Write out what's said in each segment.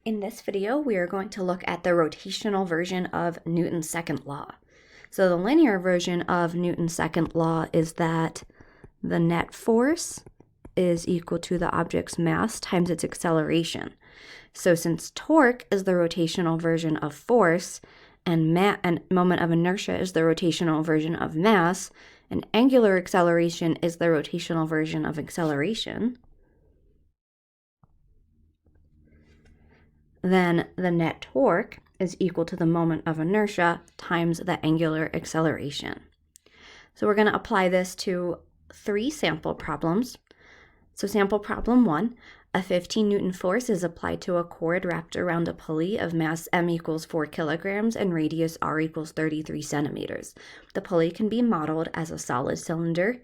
In this video, we are going to look at the rotational version of Newton's second law. So the linear version of Newton's second law is that the net force is equal to the object's mass times its acceleration. So since torque is the rotational version of force, and moment of inertia is the rotational version of mass, and angular acceleration is the rotational version of acceleration, then the net torque is equal to the moment of inertia times the angular acceleration. So we're going to apply this to 3 sample problems. So sample problem 1, a 15 Newton force is applied to a cord wrapped around a pulley of mass m equals 4 kilograms and radius r equals 33 centimeters. The pulley can be modeled as a solid cylinder.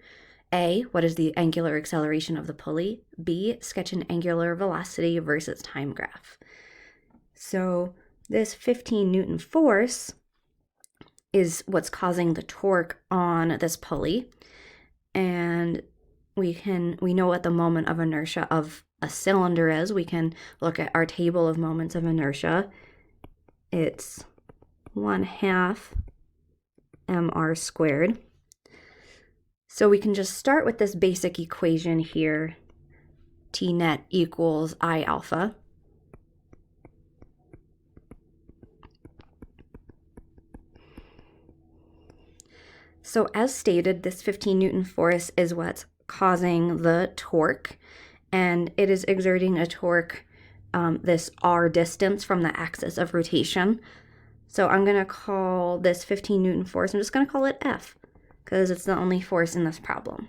A, what is the angular acceleration of the pulley? B, sketch an angular velocity versus time graph. So this 15 Newton force is what's causing the torque on this pulley, and we know what the moment of inertia of a cylinder is. We can look at our table of moments of inertia. It's 1/2 mr squared. So we can just start with this basic equation here, T net equals I alpha. So as stated, this 15 Newton force is what's causing the torque, and it is exerting a torque this r distance from the axis of rotation. So I'm going to call this 15 Newton force, I'm just going to call it F, because it's the only force in this problem.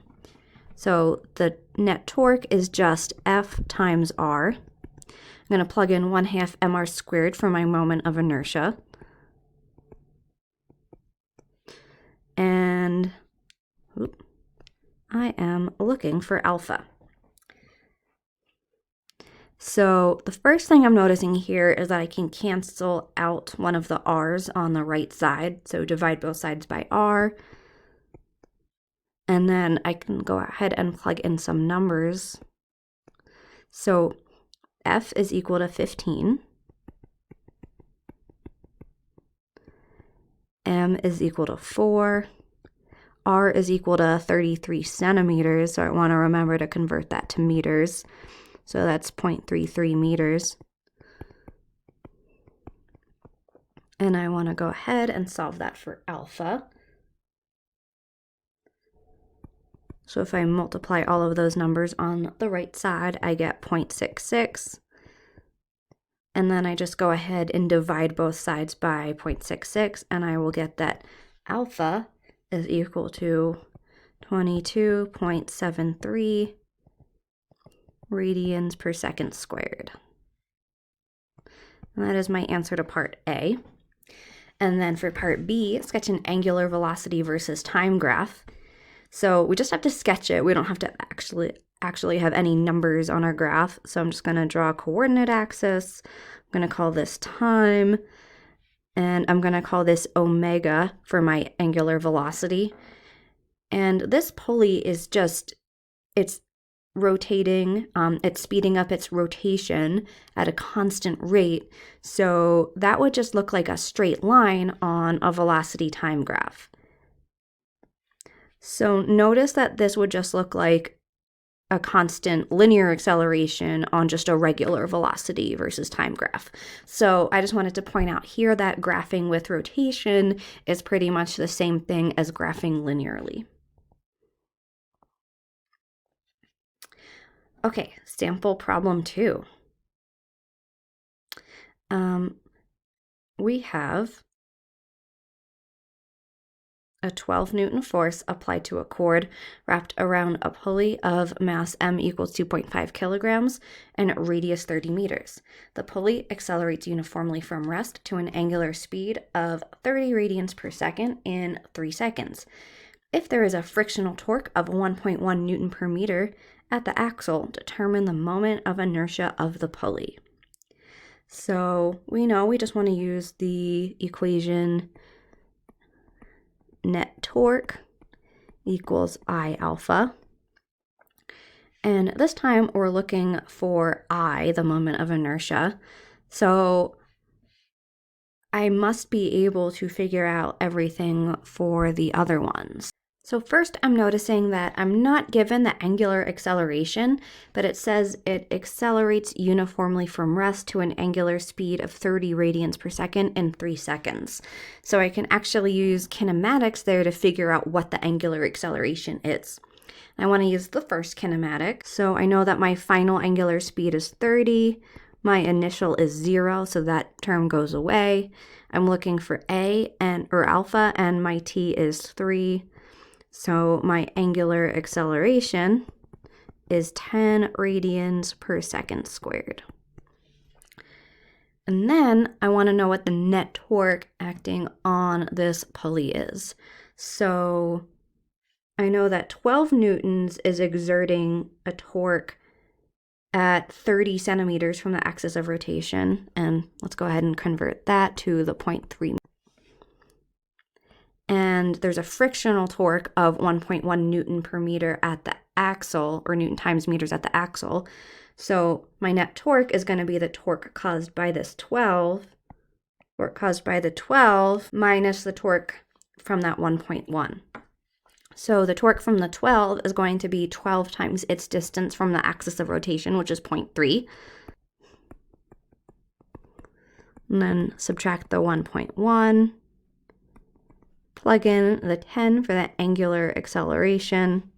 So the net torque is just F times r. I'm going to plug in 1/2 mr squared for my moment of inertia. And I am looking for alpha. So the first thing I'm noticing here is that I can cancel out one of the r's on the right side. So divide both sides by r. And then I can go ahead and plug in some numbers. So F is equal to 15. M is equal to 4. R is equal to 33 centimeters, so I want to remember to convert that to meters. So that's 0.33 meters. And I want to go ahead and solve that for alpha. So if I multiply all of those numbers on the right side, I get 0.66. And then I just go ahead and divide both sides by 0.66, and I will get that alpha is equal to 22.73 radians per second squared. And that is my answer to part A. And then for part B, sketch an angular velocity versus time graph. So we just have to sketch it. We don't have to actually have any numbers on our graph. So I'm just going to draw a coordinate axis. I'm going to call this time, and I'm going to call this omega for my angular velocity. And this pulley is it's rotating, it's speeding up its rotation at a constant rate. So that would just look like a straight line on a velocity time graph. So notice that this would just look like a constant linear acceleration on just a regular velocity versus time graph. So I just wanted to point out here that graphing with rotation is pretty much the same thing as graphing linearly. Okay, sample problem 2. We have a 12 Newton force applied to a cord wrapped around a pulley of mass m equals 2.5 kilograms and radius 30 meters. The pulley accelerates uniformly from rest to an angular speed of 30 radians per second in 3 seconds. If there is a frictional torque of 1.1 Newton per meter at the axle, determine the moment of inertia of the pulley. So we know we just want to use the equation net torque equals I alpha. And this time we're looking for I, the moment of inertia. So I must be able to figure out everything for the other ones. So first I'm noticing that I'm not given the angular acceleration, but it says it accelerates uniformly from rest to an angular speed of 30 radians per second in 3 seconds. So I can actually use kinematics there to figure out what the angular acceleration is. I want to use the first kinematic. So I know that my final angular speed is 30. My initial is 0, so that term goes away. I'm looking for or alpha, and my t is 3. So my angular acceleration is 10 radians per second squared. And then I want to know what the net torque acting on this pulley is. So I know that 12 newtons is exerting a torque at 30 centimeters from the axis of rotation. And let's go ahead and convert that to the 0.3. And there's a frictional torque of 1.1 newton per meter at the axle, or newton times meters at the axle. So my net torque is going to be the torque caused by this 12, minus the torque from that 1.1. So the torque from the 12 is going to be 12 times its distance from the axis of rotation, which is 0.3. And then subtract the 1.1. Plug in the 10 for the angular acceleration.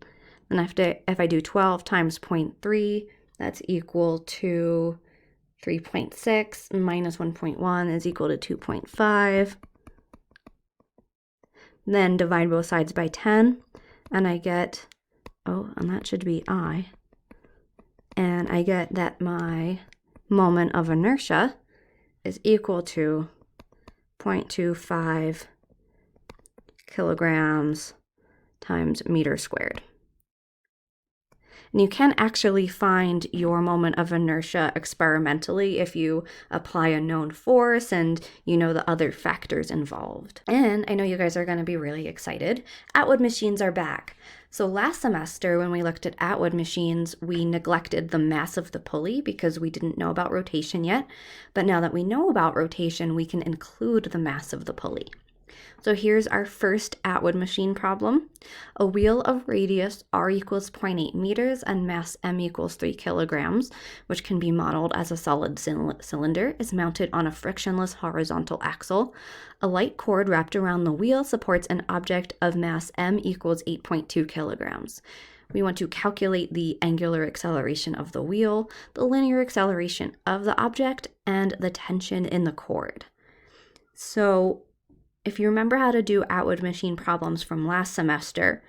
And if I do 12 times 0.3, that's equal to 3.6 minus 1.1 is equal to 2.5. Then divide both sides by 10, and I get, and that should be I. And I get that my moment of inertia is equal to 0.25 kilograms times meter squared. And you can actually find your moment of inertia experimentally if you apply a known force and you know the other factors involved. And I know you guys are going to be really excited. Atwood machines are back. So last semester when we looked at Atwood machines, we neglected the mass of the pulley because we didn't know about rotation yet. But now that we know about rotation, we can include the mass of the pulley. So here's our first Atwood machine problem. A wheel of radius r equals 0.8 meters and mass m equals 3 kilograms, which can be modeled as a solid cylinder, is mounted on a frictionless horizontal axle. A light cord wrapped around the wheel supports an object of mass m equals 8.2 kilograms. We want to calculate the angular acceleration of the wheel, the linear acceleration of the object, and the tension in the cord. So if you remember how to do Atwood machine problems from last semester,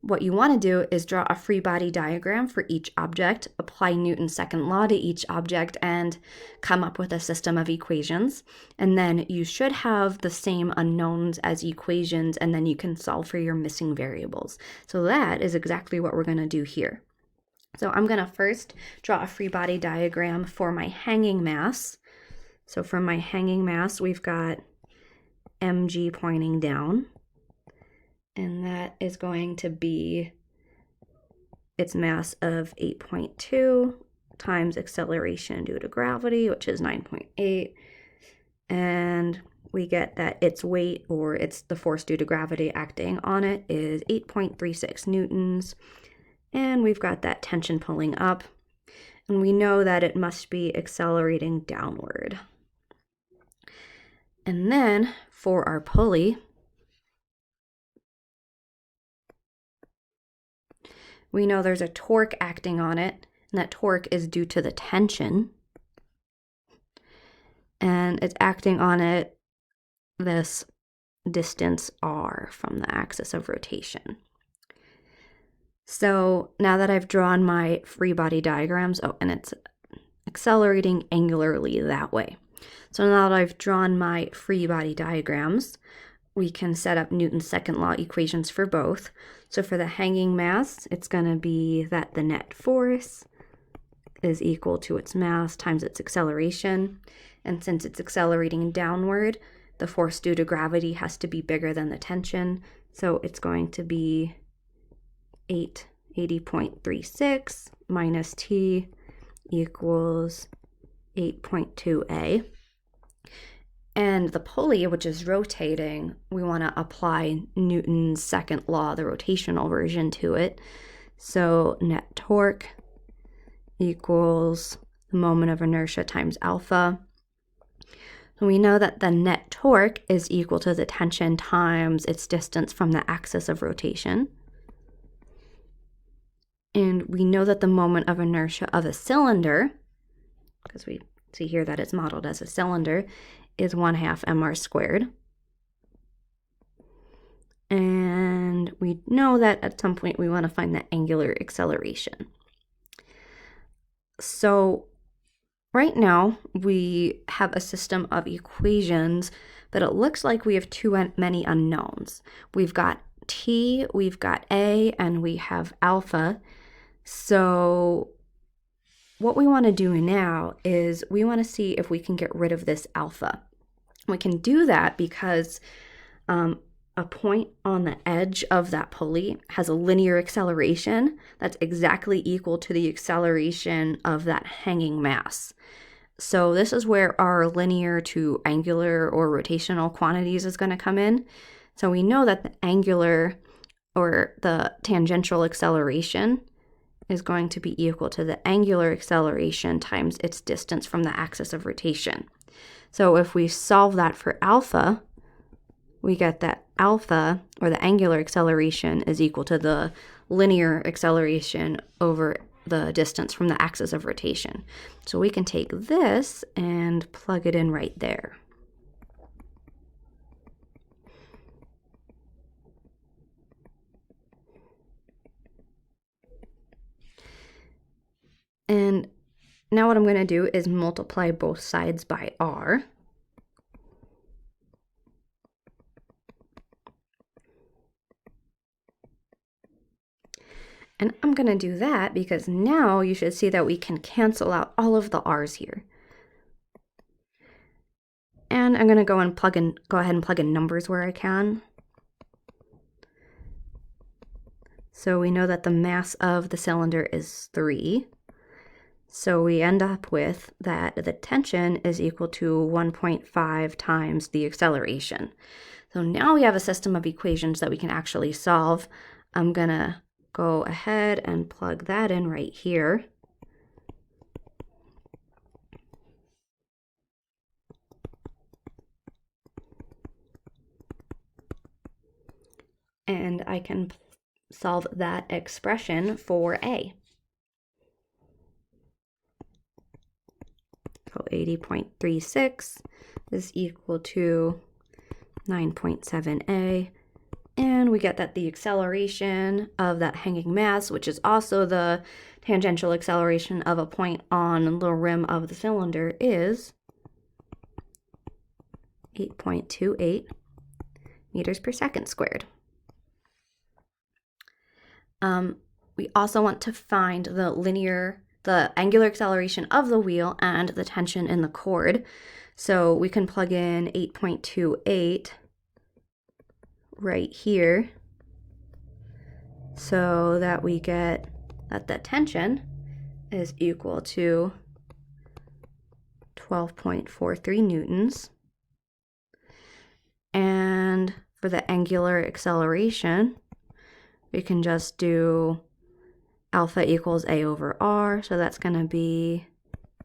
what you want to do is draw a free body diagram for each object, apply Newton's second law to each object, and come up with a system of equations. And then you should have the same unknowns as equations, and then you can solve for your missing variables. So that is exactly what we're going to do here. So I'm going to first draw a free body diagram for my hanging mass. So for my hanging mass, we've got mg pointing down, and that is going to be its mass of 8.2 times acceleration due to gravity, which is 9.8, and we get that its weight, or it's the force due to gravity acting on it, is 8.36 newtons, and we've got that tension pulling up, and we know that it must be accelerating downward. And then for our pulley, we know there's a torque acting on it, and that torque is due to the tension. And it's acting on it this distance r from the axis of rotation. So now that I've drawn my free body diagrams, and it's accelerating angularly that way. So now that I've drawn my free body diagrams, we can set up Newton's second law equations for both. So for the hanging mass, it's going to be that the net force is equal to its mass times its acceleration. And since it's accelerating downward, the force due to gravity has to be bigger than the tension. So it's going to be 80.36 minus t equals 8.2a. And the pulley, which is rotating, we want to apply Newton's second law, the rotational version, to it. So net torque equals the moment of inertia times alpha. And we know that the net torque is equal to the tension times its distance from the axis of rotation. And we know that the moment of inertia of a cylinder, because we see here that it's modeled as a cylinder, is 1/2 mr squared. And we know that at some point we want to find the angular acceleration. So right now we have a system of equations, but it looks like we have too many unknowns. We've got t, we've got a, and we have alpha. So what we want to do now is we want to see if we can get rid of this alpha. We can do that because a point on the edge of that pulley has a linear acceleration that's exactly equal to the acceleration of that hanging mass. So this is where our linear to angular or rotational quantities is going to come in. So we know that the angular or the tangential acceleration is going to be equal to the angular acceleration times its distance from the axis of rotation. So if we solve that for alpha, we get that alpha, or the angular acceleration, is equal to the linear acceleration over the distance from the axis of rotation. So we can take this and plug it in right there. And now what I'm going to do is multiply both sides by r. And I'm going to do that because now you should see that we can cancel out all of the r's here. And I'm going to go ahead and plug in numbers where I can. So we know that the mass of the cylinder is 3. So we end up with that the tension is equal to 1.5 times the acceleration. So now we have a system of equations that we can actually solve. I'm going to go ahead and plug that in right here. And I can solve that expression for A. So 80.36 is equal to 9.7a. And we get that the acceleration of that hanging mass, which is also the tangential acceleration of a point on the rim of the cylinder, is 8.28 meters per second squared. We also want to find the angular acceleration of the wheel and the tension in the cord. So we can plug in 8.28 right here so that we get that the tension is equal to 12.43 newtons. And for the angular acceleration, we can just do alpha equals a over r, so that's going to be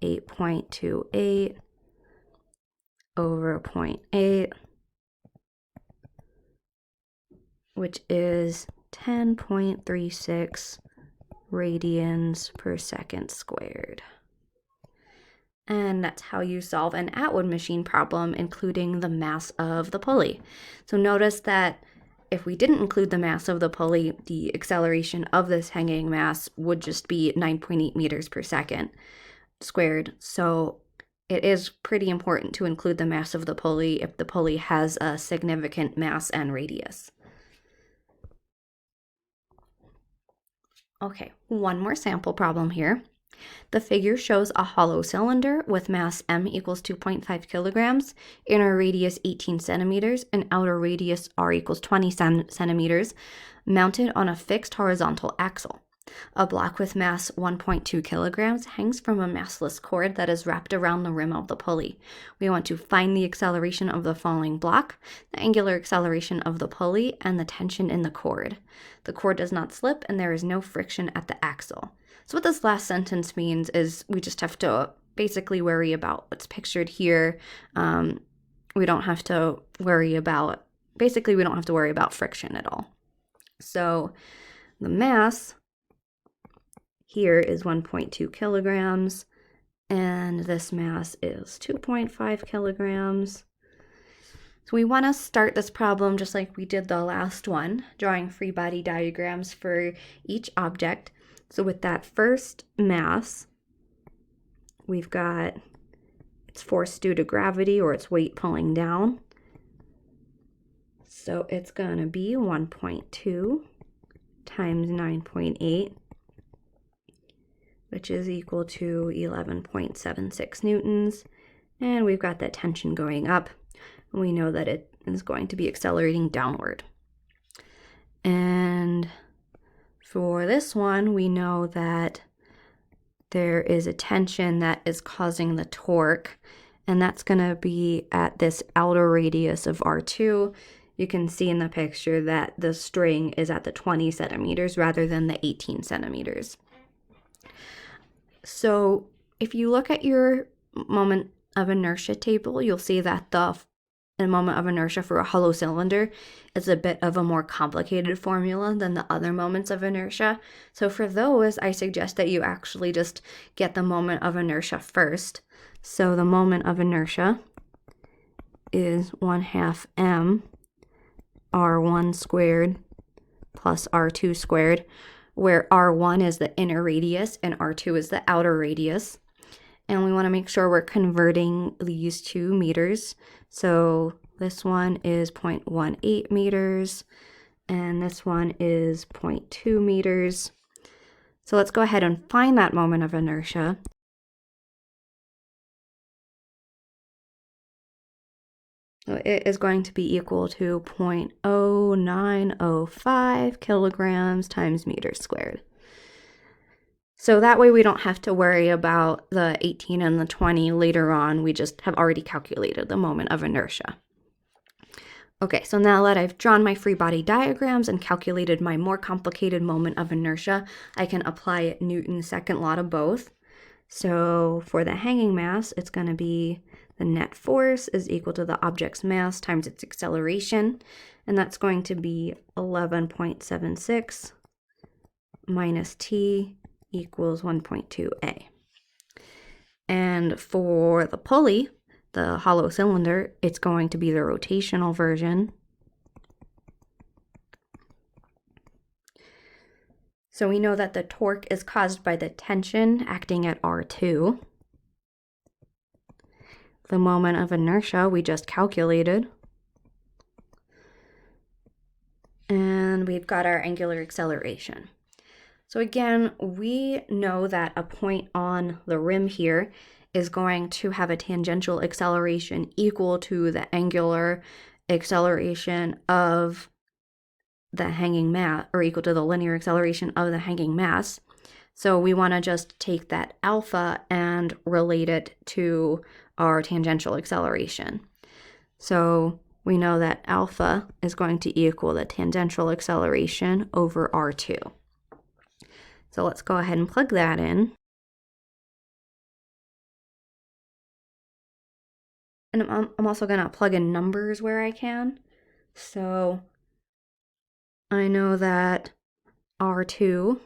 8.28 over 0.8, which is 10.36 radians per second squared. And that's how you solve an Atwood machine problem, including the mass of the pulley. So notice that if we didn't include the mass of the pulley, the acceleration of this hanging mass would just be 9.8 meters per second squared. So it is pretty important to include the mass of the pulley if the pulley has a significant mass and radius. Okay, one more sample problem here. The figure shows a hollow cylinder with mass m equals 2.5 kilograms, inner radius 18 centimeters, and outer radius r equals 20 centimeters, mounted on a fixed horizontal axle. A block with mass 1.2 kilograms hangs from a massless cord that is wrapped around the rim of the pulley. We want to find the acceleration of the falling block, the angular acceleration of the pulley, and the tension in the cord. The cord does not slip and there is no friction at the axle. So what this last sentence means is we just have to basically worry about what's pictured here. We don't have to worry about friction at all. So the mass here is 1.2 kilograms, and this mass is 2.5 kilograms. So we want to start this problem just like we did the last one, drawing free body diagrams for each object. So with that first mass, we've got its force due to gravity, or its weight pulling down. So it's going to be 1.2 times 9.8, which is equal to 11.76 newtons. And we've got that tension going up. And we know that it is going to be accelerating downward. And for this one, we know that there is a tension that is causing the torque, and that's going to be at this outer radius of R2. You can see in the picture that the string is at the 20 centimeters rather than the 18 centimeters. So if you look at your moment of inertia table, you'll see that the moment of inertia for a hollow cylinder is a bit of a more complicated formula than the other moments of inertia. So for those, I suggest that you actually just get the moment of inertia first. So the moment of inertia is 1/2 m r1 squared plus r2 squared, where r1 is the inner radius and r2 is the outer radius. And we want to make sure we're converting these to meters. So this one is 0.18 meters, and this one is 0.2 meters. So let's go ahead and find that moment of inertia. So it is going to be equal to 0.0905 kilograms times meters squared. So that way we don't have to worry about the 18 and the 20 later on. We just have already calculated the moment of inertia. Okay, so now that I've drawn my free body diagrams and calculated my more complicated moment of inertia, I can apply Newton's second law to both. So for the hanging mass, it's going to be the net force is equal to the object's mass times its acceleration, and that's going to be 11.76 minus t equals 1.2a. And for the pulley, the hollow cylinder, it's going to be the rotational version. So we know that the torque is caused by the tension acting at R2. The moment of inertia we just calculated. And we've got our angular acceleration. So again, we know that a point on the rim here is going to have a tangential acceleration equal to the angular acceleration of the hanging mass, or equal to the linear acceleration of the hanging mass. So we want to just take that alpha and relate it to our tangential acceleration. So we know that alpha is going to equal the tangential acceleration over R2. So let's go ahead and plug that in. And I'm also going to plug in numbers where I can. So I know that R2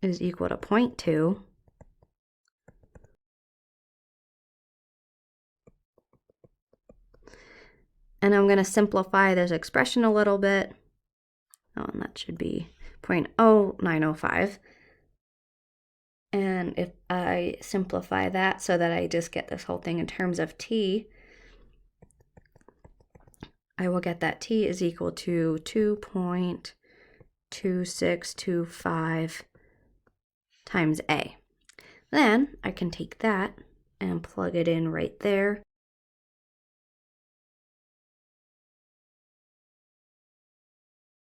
is equal to 0.2. And I'm going to simplify this expression a little bit. Oh, and that should be 0.0905. And if I simplify that so that I just get this whole thing in terms of t, I will get that t is equal to 2.2625 times a. Then I can take that and plug it in right there.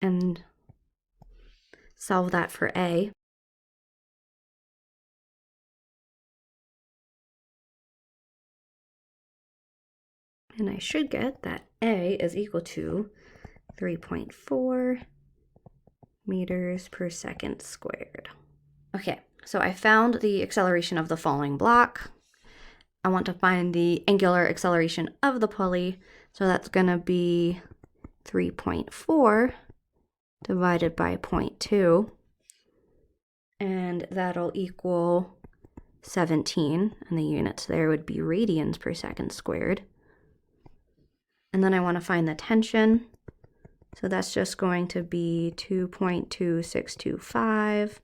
And solve that for A. And I should get that A is equal to 3.4 meters per second squared. Okay, so I found the acceleration of the falling block. I want to find the angular acceleration of the pulley, so that's going to be 3.4 divided by 0.2, and that'll equal 17, and the units there would be radians per second squared. And then I want to find the tension, so that's just going to be 2.2625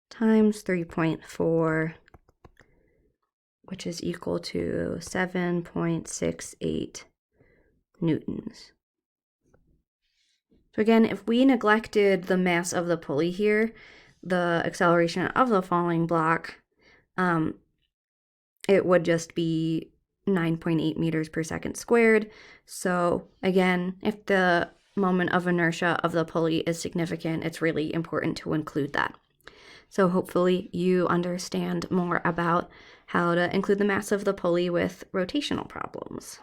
times 3.4, which is equal to 7.68 newtons. So again, if we neglected the mass of the pulley here, the acceleration of the falling block, it would just be 9.8 meters per second squared. So again, if the moment of inertia of the pulley is significant, it's really important to include that. So hopefully you understand more about how to include the mass of the pulley with rotational problems.